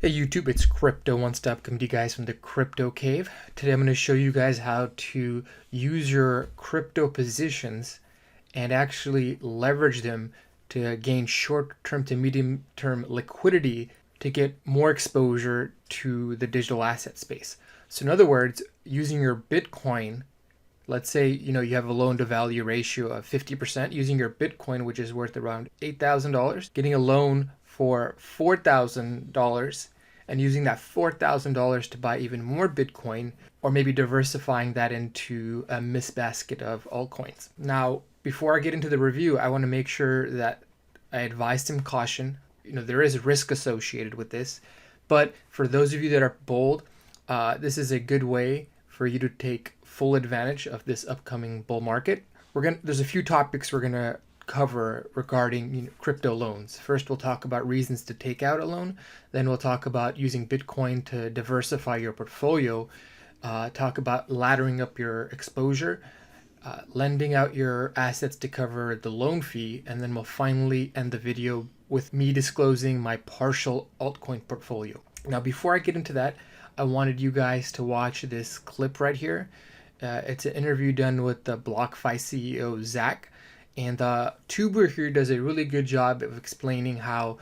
Hey YouTube, it's Crypto One Stop coming to you guys from the Crypto Cave. Today I'm going to show you guys how to use your crypto positions and actually leverage them to gain short-term to medium-term liquidity to get more exposure to the digital asset space. So in other words, using your Bitcoin, let's say you have a loan to value ratio of 50%, using your Bitcoin, which is worth around $8,000, getting a loan for $4,000 and using that $4,000 to buy even more Bitcoin, or maybe diversifying that into a mixed basket of altcoins. Now, before I get into the review, I want to make sure that I advise him caution. There is risk associated with this, but for those of you that are bold, this is a good way for you to take full advantage of this upcoming bull market. There's a few topics we're gonna cover regarding crypto loans. First, we'll talk about reasons to take out a loan. Then we'll talk about using Bitcoin to diversify your portfolio. Talk about laddering up your exposure, lending out your assets to cover the loan fee, and then we'll finally end the video with me disclosing my partial altcoin portfolio. Now, before I get into that, I wanted you guys to watch this clip right here. It's an interview done with the Blockfi CEO, Zach. And the tuber here does a really good job of explaining how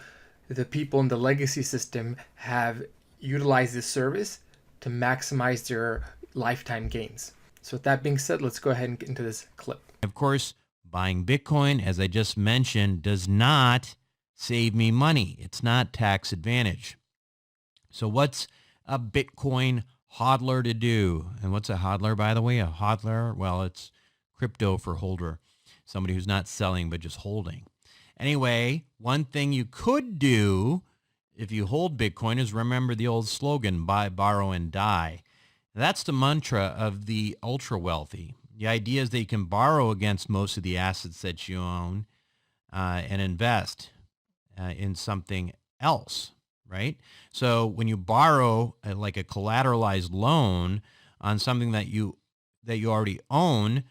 the people in the legacy system have utilized this service to maximize their lifetime gains. So with that being said, let's go ahead and get into this clip. Of course, buying Bitcoin, as I just mentioned, does not save me money. It's not tax advantage. So what's a Bitcoin hodler to do? And what's a hodler, by the way? A hodler, well, it's crypto for holder. Somebody who's not selling, but just holding. Anyway, one thing you could do if you hold Bitcoin is remember the old slogan, buy, borrow, and die. That's the mantra of the ultra wealthy. The idea is that you can borrow against most of the assets that you own and invest in something else, right? So when you borrow like a collateralized loan on something that you already own,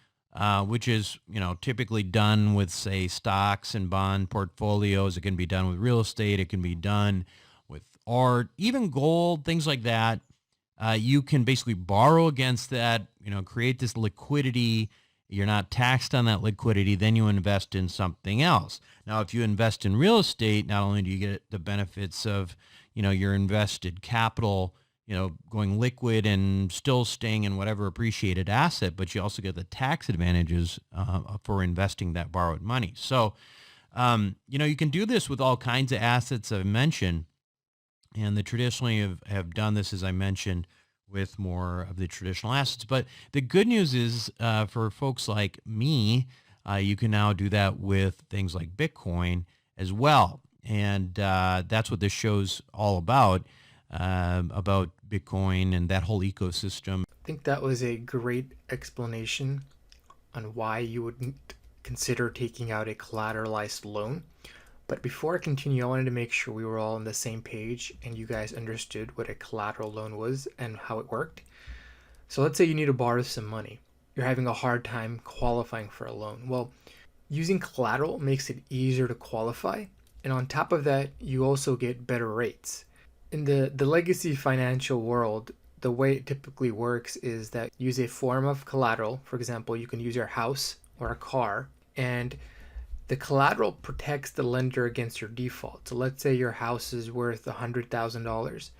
which is, typically done with, say, stocks and bond portfolios. It can be done with real estate. It can be done with art, even gold, things like that. You can basically borrow against that, create this liquidity. You're not taxed on that liquidity. Then you invest in something else. Now, if you invest in real estate, not only do you get the benefits of, your invested capital, going liquid and still staying in whatever appreciated asset, but you also get the tax advantages for investing that borrowed money. So, you can do this with all kinds of assets I've mentioned, and the traditionally have done this, as I mentioned, with more of the traditional assets. But the good news is for folks like me, you can now do that with things like Bitcoin as well. And that's what this show's all about Bitcoin and that whole ecosystem. I think that was a great explanation on why you would consider taking out a collateralized loan. But before I continue, I wanted to make sure we were all on the same page and you guys understood what a collateral loan was and how it worked. So let's say you need to borrow some money. You're having a hard time qualifying for a loan. Well, using collateral makes it easier to qualify. And on top of that, you also get better rates. In the legacy financial world, the way it typically works is that you use a form of collateral. For example, you can use your house or a car, and the collateral protects the lender against your default. So let's say your house is worth $100,000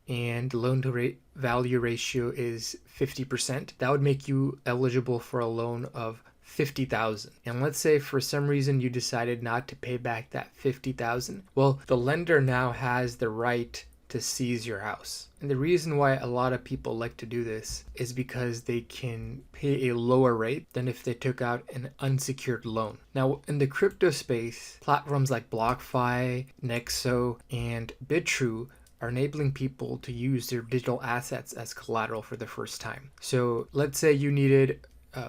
and the loan to value ratio is 50%. That would make you eligible for a loan of $50,000. And let's say for some reason you decided not to pay back that $50,000. Well, the lender now has the right to seize your house. And the reason why a lot of people like to do this is because they can pay a lower rate than if they took out an unsecured loan. Now, in the crypto space, platforms like Blockfi, NEXO, and Bitrue are enabling people to use their digital assets as collateral for the first time. So let's say you needed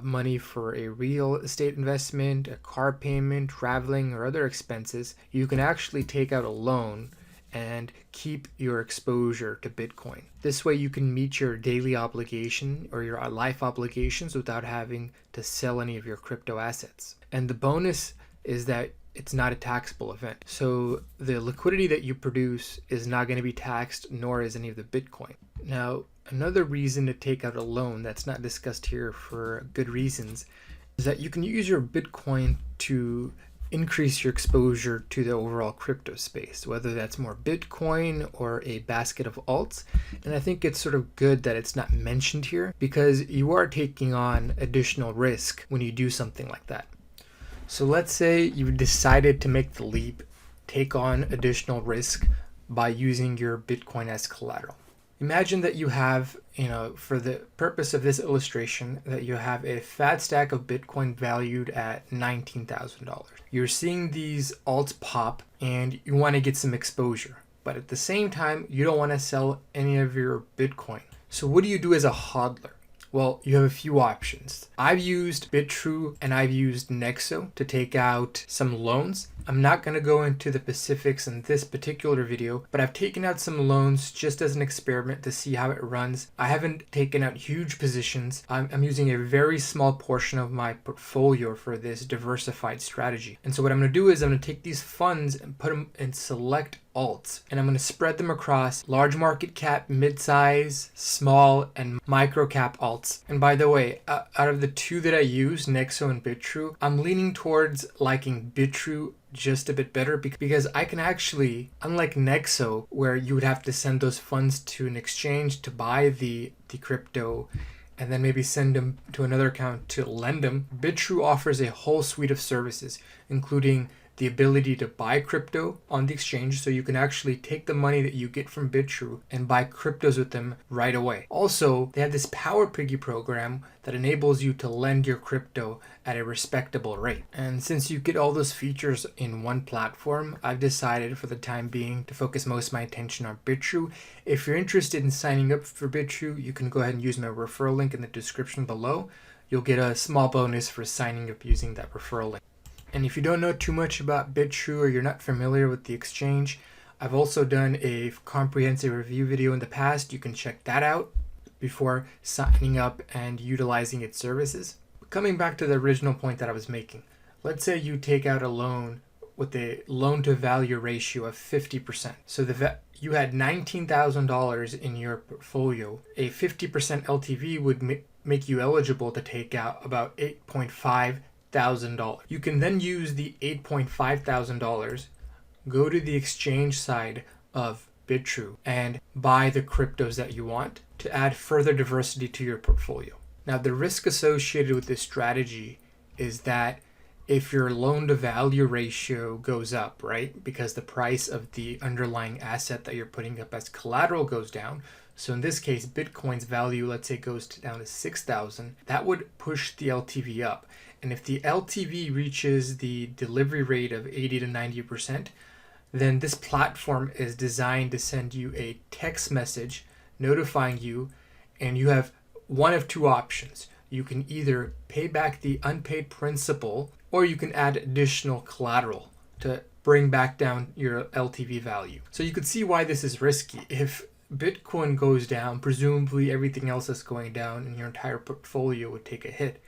money for a real estate investment, a car payment, traveling, or other expenses. You can actually take out a loan and keep your exposure to Bitcoin. This way you can meet your daily obligation or your life obligations without having to sell any of your crypto assets. And the bonus is that it's not a taxable event. So the liquidity that you produce is not going to be taxed, nor is any of the Bitcoin. Now, another reason to take out a loan that's not discussed here for good reasons is that you can use your Bitcoin to increase your exposure to the overall crypto space, whether that's more Bitcoin or a basket of alts. And I think it's sort of good that it's not mentioned here, because you are taking on additional risk when you do something like that. So let's say you decided to make the leap, take on additional risk by using your Bitcoin as collateral. Imagine that you have, for the purpose of this illustration, that you have a fat stack of Bitcoin valued at $19,000. You're seeing these alts pop and you want to get some exposure, but at the same time, you don't want to sell any of your Bitcoin. So what do you do as a hodler? Well, you have a few options. I've used Bitrue and I've used NEXO to take out some loans. I'm not going to go into the specifics in this particular video, but I've taken out some loans just as an experiment to see how it runs. I haven't taken out huge positions. I'm using a very small portion of my portfolio for this diversified strategy. And so what I'm going to do is I'm going to take these funds and put them in select alts, and I'm going to spread them across large market cap, mid-size, small, and micro cap alts. And by the way, out of the two that I use, NEXO and Bitrue, I'm leaning towards liking Bitrue just a bit better because I can actually, unlike NEXO, where you would have to send those funds to an exchange to buy the crypto and then maybe send them to another account to lend them, Bitrue offers a whole suite of services, including the ability to buy crypto on the exchange, so you can actually take the money that you get from Bitrue and buy cryptos with them right away. Also, they have this Power Piggy program that enables you to lend your crypto at a respectable rate. And since you get all those features in one platform, I've decided for the time being to focus most of my attention on Bitrue. If you're interested in signing up for Bitrue, you can go ahead and use my referral link in the description below. You'll get a small bonus for signing up using that referral link. And if you don't know too much about Bitrue or you're not familiar with the exchange, I've also done a comprehensive review video in the past. You can check that out before signing up and utilizing its services. Coming back to the original point that I was making, let's say you take out a loan with a loan to value ratio of 50%. So you had $19,000 in your portfolio. A 50% LTV would make you eligible to take out about $8,500. You can then use the $8,500, go to the exchange side of Bitrue and buy the cryptos that you want to add further diversity to your portfolio. Now, the risk associated with this strategy is that if your loan to value ratio goes up, right, because the price of the underlying asset that you're putting up as collateral goes down. So in this case, Bitcoin's value, let's say, goes down to 6,000, that would push the LTV up. And if the LTV reaches the delivery rate of 80 to 90%, then this platform is designed to send you a text message notifying you, and you have one of two options. You can either pay back the unpaid principal, or you can add additional collateral to bring back down your LTV value. So you could see why this is risky. If Bitcoin goes down, presumably everything else is going down and your entire portfolio would take a hit.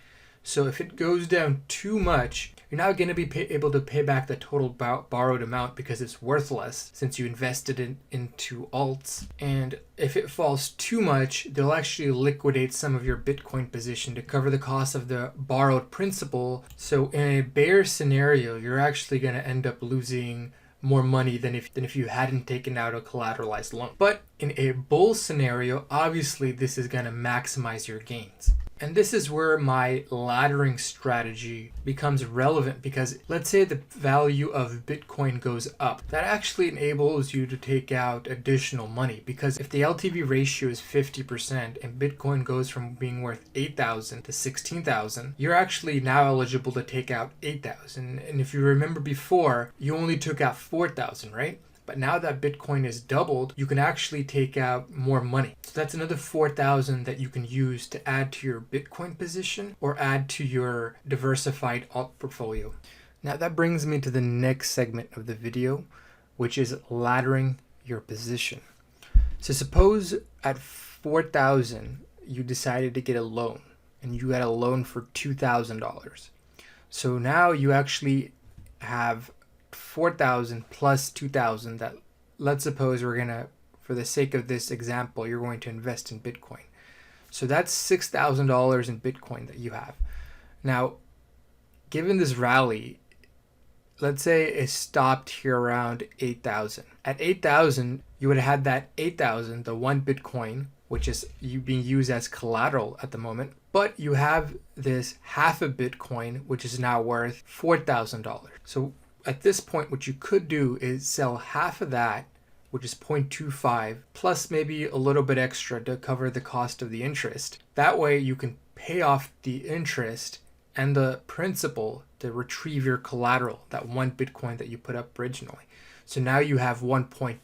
So if it goes down too much, you're not going to be able to pay back the total borrowed amount because it's worthless since you invested into alts. And if it falls too much, they'll actually liquidate some of your Bitcoin position to cover the cost of the borrowed principal. So in a bear scenario, you're actually going to end up losing more money than if you hadn't taken out a collateralized loan. But in a bull scenario, obviously this is going to maximize your gains. And this is where my laddering strategy becomes relevant, because let's say the value of Bitcoin goes up. That actually enables you to take out additional money, because if the LTV ratio is 50% and Bitcoin goes from being worth 8,000 to 16,000, you're actually now eligible to take out 8,000. And if you remember before, you only took out 4,000, right? But now that Bitcoin is doubled, you can actually take out more money. So that's another 4,000 that you can use to add to your Bitcoin position or add to your diversified alt portfolio. Now that brings me to the next segment of the video, which is laddering your position. So suppose at 4,000, you decided to get a loan and you got a loan for $2,000. So now you actually have 4,000 plus 2,000 that, let's suppose we're going to, for the sake of this example, you're going to invest in Bitcoin. So that's $6,000 in Bitcoin that you have. Now, given this rally, let's say it stopped here around 8,000. At 8,000, you would have had that 8,000, the one Bitcoin, which is being used as collateral at the moment, but you have this half a Bitcoin, which is now worth $4,000. So at this point, what you could do is sell half of that, which is 0.25, plus maybe a little bit extra to cover the cost of the interest. That way you can pay off the interest and the principal to retrieve your collateral, that one Bitcoin that you put up originally. So now you have 1.25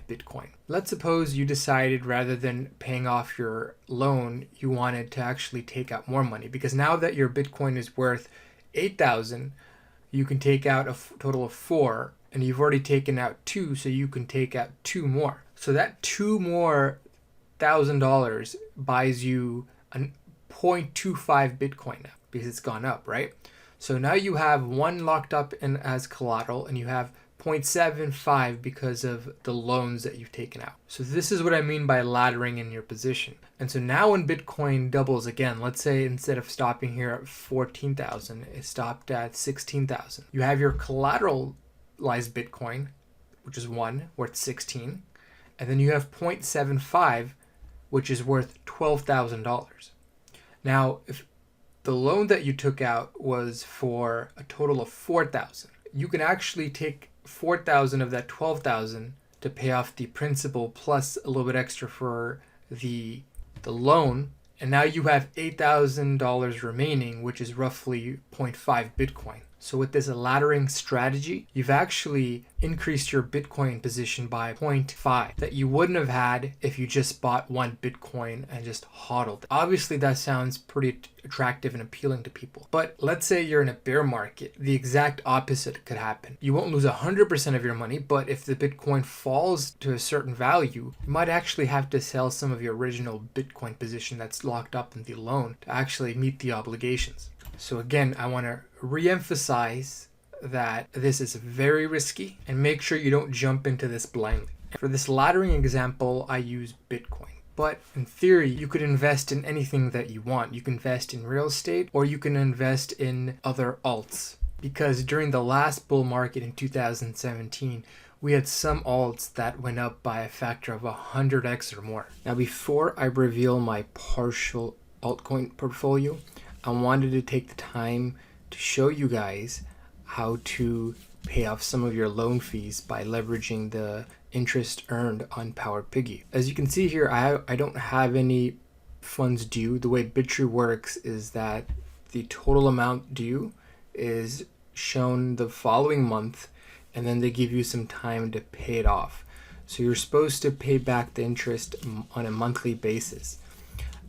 Bitcoin. Let's suppose you decided rather than paying off your loan, you wanted to actually take out more money, because now that your Bitcoin is worth 8,000, you can take out a total of 4, and you've already taken out 2, so you can take out 2 more. So that 2 more $1,000 buys you a 0.25 Bitcoin now, because it's gone up, right? So now you have 1 locked up in as collateral, and you have 0.75 because of the loans that you've taken out. So this is what I mean by laddering in your position. And so now when Bitcoin doubles again, let's say instead of stopping here at 14,000, it stopped at 16,000. You have your collateralized Bitcoin, which is 1, worth 16. And then you have 0.75, which is worth $12,000. Now, if the loan that you took out was for a total of 4,000, you can actually take 4,000 of that 12,000 to pay off the principal plus a little bit extra for the loan, and now you have $8,000 remaining, which is roughly 0.5 Bitcoin. So with this laddering strategy, you've actually increased your Bitcoin position by 0.5 that you wouldn't have had if you just bought one Bitcoin and just hodled. Obviously, that sounds pretty attractive and appealing to people. But let's say you're in a bear market, the exact opposite could happen. You won't lose 100% of your money, but if the Bitcoin falls to a certain value, you might actually have to sell some of your original Bitcoin position that's locked up in the loan to actually meet the obligations. So again, I want to re-emphasize that this is very risky, and make sure you don't jump into this blindly. For this laddering example, I use Bitcoin. But in theory, you could invest in anything that you want. You can invest in real estate, or you can invest in other alts. Because during the last bull market in 2017, we had some alts that went up by a factor of 100x or more. Now, before I reveal my partial altcoin portfolio, I wanted to take the time to show you guys how to pay off some of your loan fees by leveraging the interest earned on Power Piggy. As you can see here, I don't have any funds due. The way Bitrue works is that the total amount due is shown the following month, and then they give you some time to pay it off. So you're supposed to pay back the interest on a monthly basis,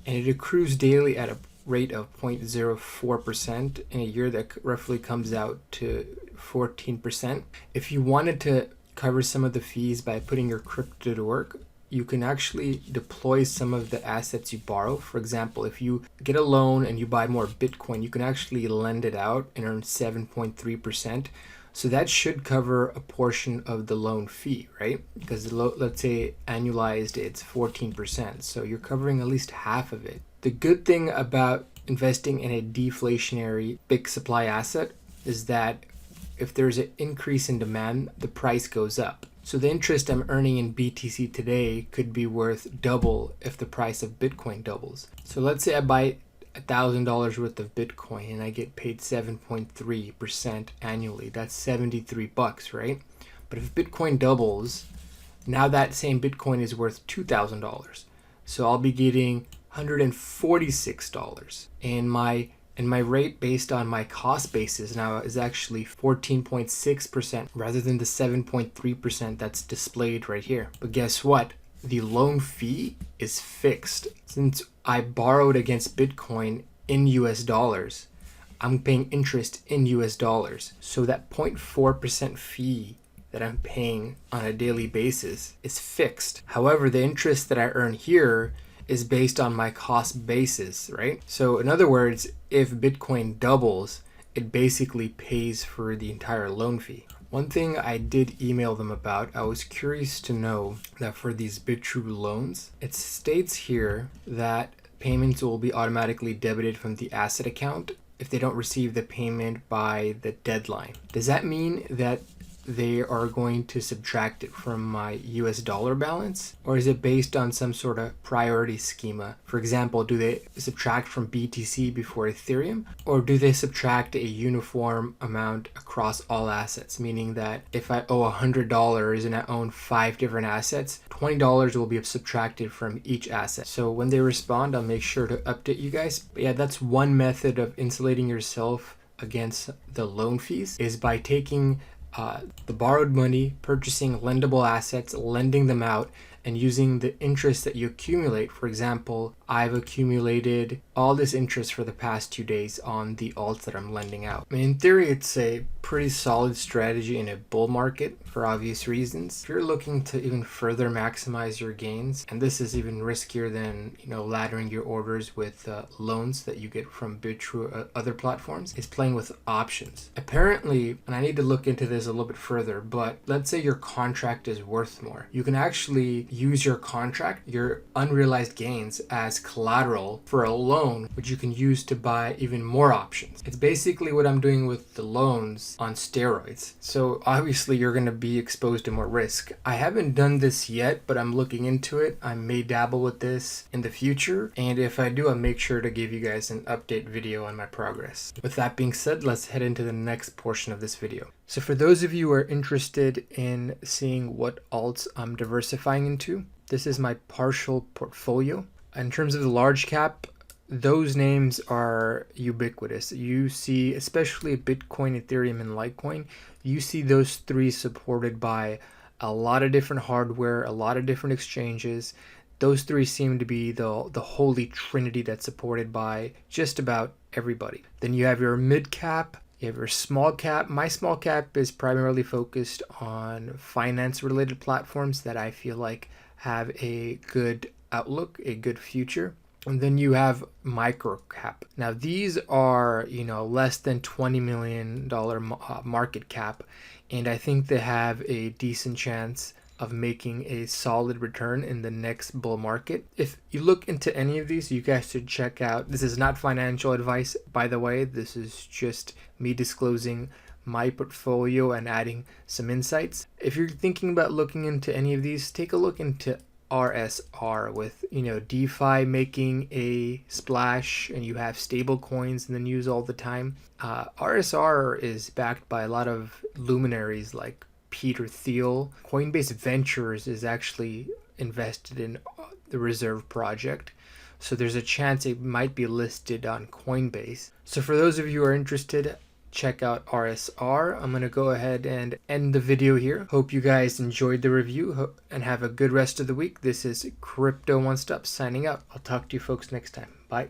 and it accrues daily at a rate of 0.04% in a year. That roughly comes out to 14%. If you wanted to cover some of the fees by putting your crypto to work, you can actually deploy some of the assets you borrow. For example, if you get a loan and you buy more Bitcoin, you can actually lend it out and earn 7.3%. So that should cover a portion of the loan fee, right? Because let's say annualized it's 14%. So you're covering at least half of it. The good thing about investing in a deflationary big supply asset is that if there's an increase in demand, the price goes up. So the interest I'm earning in BTC today could be worth double if the price of Bitcoin doubles. So let's say I buy $1,000 worth of Bitcoin and I get paid 7.3% annually. That's $73, right? But if Bitcoin doubles, now that same Bitcoin is worth $2,000. So I'll be getting $146. And my rate based on my cost basis now is actually 14.6% rather than the 7.3% that's displayed right here. But guess what? The loan fee is fixed. Since I borrowed against Bitcoin in US dollars, I'm paying interest in US dollars. So that 0.4% fee that I'm paying on a daily basis is fixed. However, the interest that I earn here is based on my cost basis, right? So in other words, if Bitcoin doubles, it basically pays for the entire loan fee. One thing I did email them about, I was curious to know that for these Bitrue loans, it states here that payments will be automatically debited from the asset account if they don't receive the payment by the deadline. Does that mean that they are going to subtract it from my US dollar balance? Or is it based on some sort of priority schema? For example, do they subtract from BTC before Ethereum? Or do they subtract a uniform amount across all assets? Meaning that if I owe $100 and I own 5 different assets, $20 will be subtracted from each asset. So when they respond, I'll make sure to update you guys. But yeah, that's one method of insulating yourself against the loan fees, is by taking the borrowed money, purchasing lendable assets, lending them out, and using the interest that you accumulate. For example, I've accumulated all this interest for the past 2 days on the alts that I'm lending out. I mean, in theory, it's a pretty solid strategy in a bull market for obvious reasons. If you're looking to even further maximize your gains, and this is even riskier than, laddering your orders with loans that you get from Bitrue or other platforms, is playing with options. Apparently, and I need to look into this a little bit further, but let's say your contract is worth more. You can actually use your contract, your unrealized gains, as collateral for a loan, which you can use to buy even more options. It's basically what I'm doing with the loans on steroids. So obviously you're going to be exposed to more risk. I haven't done this yet, but I'm looking into it. I may dabble with this in the future, and if I do, I'll make sure to give you guys an update video on my progress. With that being said, let's head into the next portion of this video. So for those of you who are interested in seeing what alts I'm diversifying into, this is my partial portfolio. In terms of the large cap, those names are ubiquitous. You see, especially Bitcoin, Ethereum, and Litecoin, you see those three supported by a lot of different hardware, a lot of different exchanges. Those three seem to be the holy trinity that's supported by just about everybody. Then you have your mid cap, you have your small cap. My small cap is primarily focused on finance related platforms that I feel like have a good outlook, a good future. And then you have micro cap. Now these are, less than $20 million market cap. And I think they have a decent chance of making a solid return in the next bull market. If you look into any of these, you guys should check out. This is not financial advice, by the way. This is just me disclosing my portfolio and adding some insights. If you're thinking about looking into any of these, take a look into RSR with, DeFi making a splash, and you have stable coins in the news all the time. RSR is backed by a lot of luminaries like Peter Thiel. Coinbase Ventures is actually invested in the Reserve project, so there's a chance it might be listed on Coinbase. So for those of you who are interested, check out RSR. I'm going to go ahead and end the video here. Hope you guys enjoyed the review and have a good rest of the week. This is Crypto One Stop signing out. I'll talk to you folks next time. Bye.